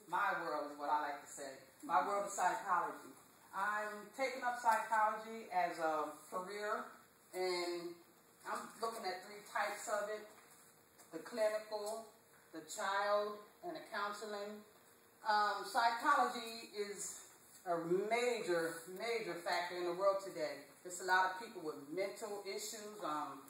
my world is what I like to say. My world is psychology. I'm taking up psychology as a career, and I'm looking at three types of it: the clinical, the child, and the counseling. Psychology is a major factor in the world today. There's a lot of people with mental issues,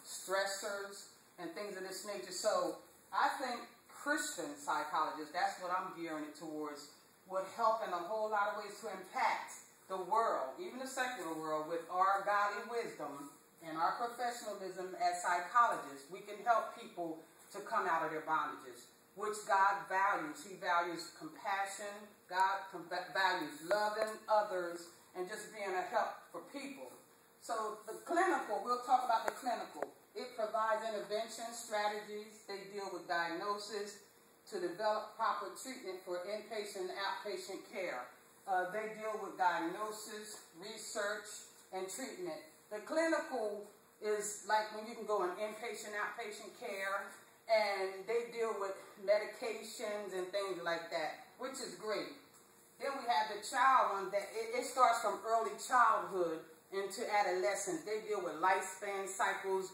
stressors, and things of this nature. So I think Christian psychologists, that's what I'm gearing it towards, would help in a whole lot of ways to impact the world, even the secular world, with our godly wisdom and our professionalism as psychologists. We can help people to come out of their bondages, which God values. He values compassion. God values loving others and just being a help for people. So the clinical, we'll talk about the clinical. It provides intervention strategies. They deal with diagnosis to develop proper treatment for inpatient and outpatient care. They deal with diagnosis, research, and treatment. The clinical is like when you can go in inpatient, outpatient care, and they deal with medications and things like that, which is great. Then we have the child one that it starts from early childhood into adolescence. They deal with lifespan cycles,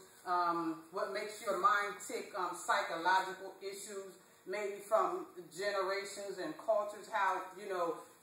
what makes your mind tick, psychological issues, maybe from generations and cultures, how,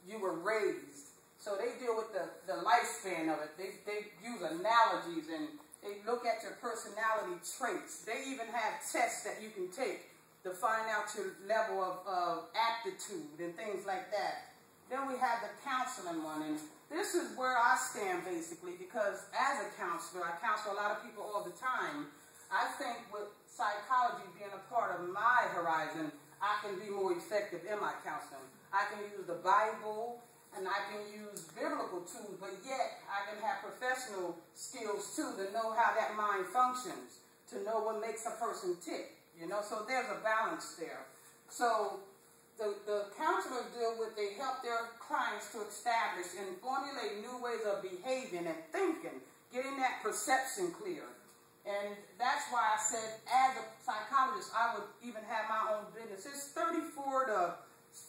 you were raised. So they deal with the lifespan of it. They use analogies and they look at your personality traits. They even have tests that you can take to find out your level of aptitude and things like that. Then we have the counseling one, and this is where I stand basically, because as a counselor, I counsel a lot of people all the time. I think with psychology being a part of my horizon, I can be more effective in my counseling. I can use the Bible, and I can use biblical tools, but yet I can have professional skills too to know how that mind functions, to know what makes a person tick, so there's a balance there. So the counselors they help their clients to establish and formulate new ways of behaving and thinking, getting that perception clear. And that's why I said, as a psychologist, I would even have my own business. It's 34 to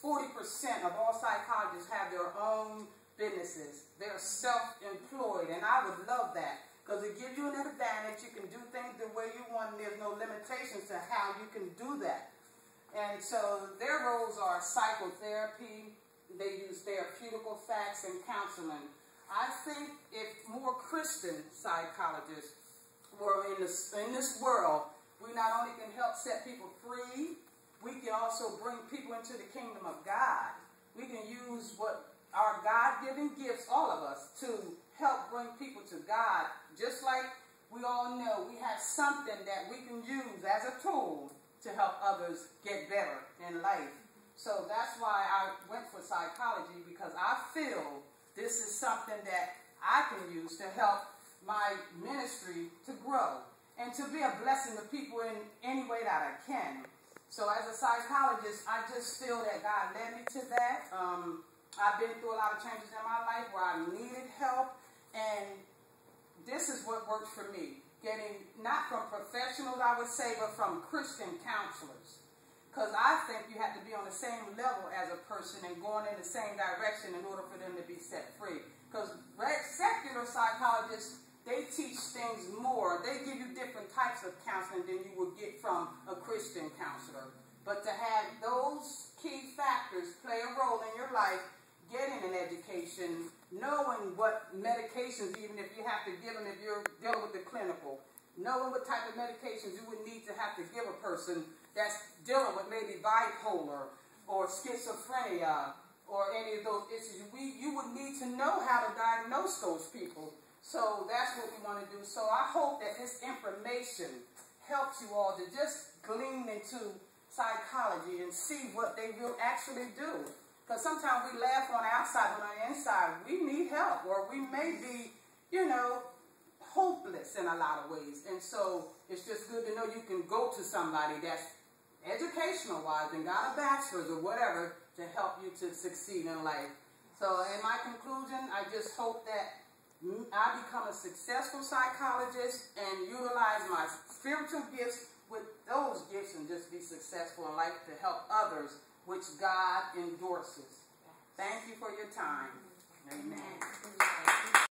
40% of all psychologists have their own businesses. They're self-employed, and I would love that because it gives you an advantage. You can do things the way you want, and there's no limitations to how you can do that. And so their roles are psychotherapy. They use therapeutical facts and counseling. I think if more Christian psychologists were in this world, we not only can help set people free, we can also bring people into the kingdom of God. We can use what our God-given gifts, all of us, to help bring people to God. Just like we all know, we have something that we can use as a tool to help others get better in life. So that's why I went for psychology, because I feel this is something that I can use to help my ministry to grow and to be a blessing to people in any way that I can. So as a psychologist, I just feel that God led me to that. I've been through a lot of changes in my life where I needed help, and this is what works for me. Getting, not from professionals, I would say, but from Christian counselors. Because I think you have to be on the same level as a person and going in the same direction in order for them to be set free. Because secular psychologists, they teach things more. They give you different types of counseling than you would get from a Christian counselor. But to have those key factors play a role in your life, getting an education, knowing what medications, even if you have to give them if you're dealing with the clinical, knowing what type of medications you would need to have to give a person that's dealing with maybe bipolar or schizophrenia or any of those issues. You would need to know how to diagnose those people. So that's what we want to do. So I hope that this information helps you all to just glean into psychology and see what they will actually do. Because sometimes we laugh on the outside, but on the inside, we need help, or we may be, hopeless in a lot of ways. And so it's just good to know you can go to somebody that's educational-wise and got a bachelor's or whatever to help you to succeed in life. So in my conclusion, I just hope that I become a successful psychologist and utilize my spiritual gifts with those gifts and just be successful in life to help others which God endorses. Thank you for your time.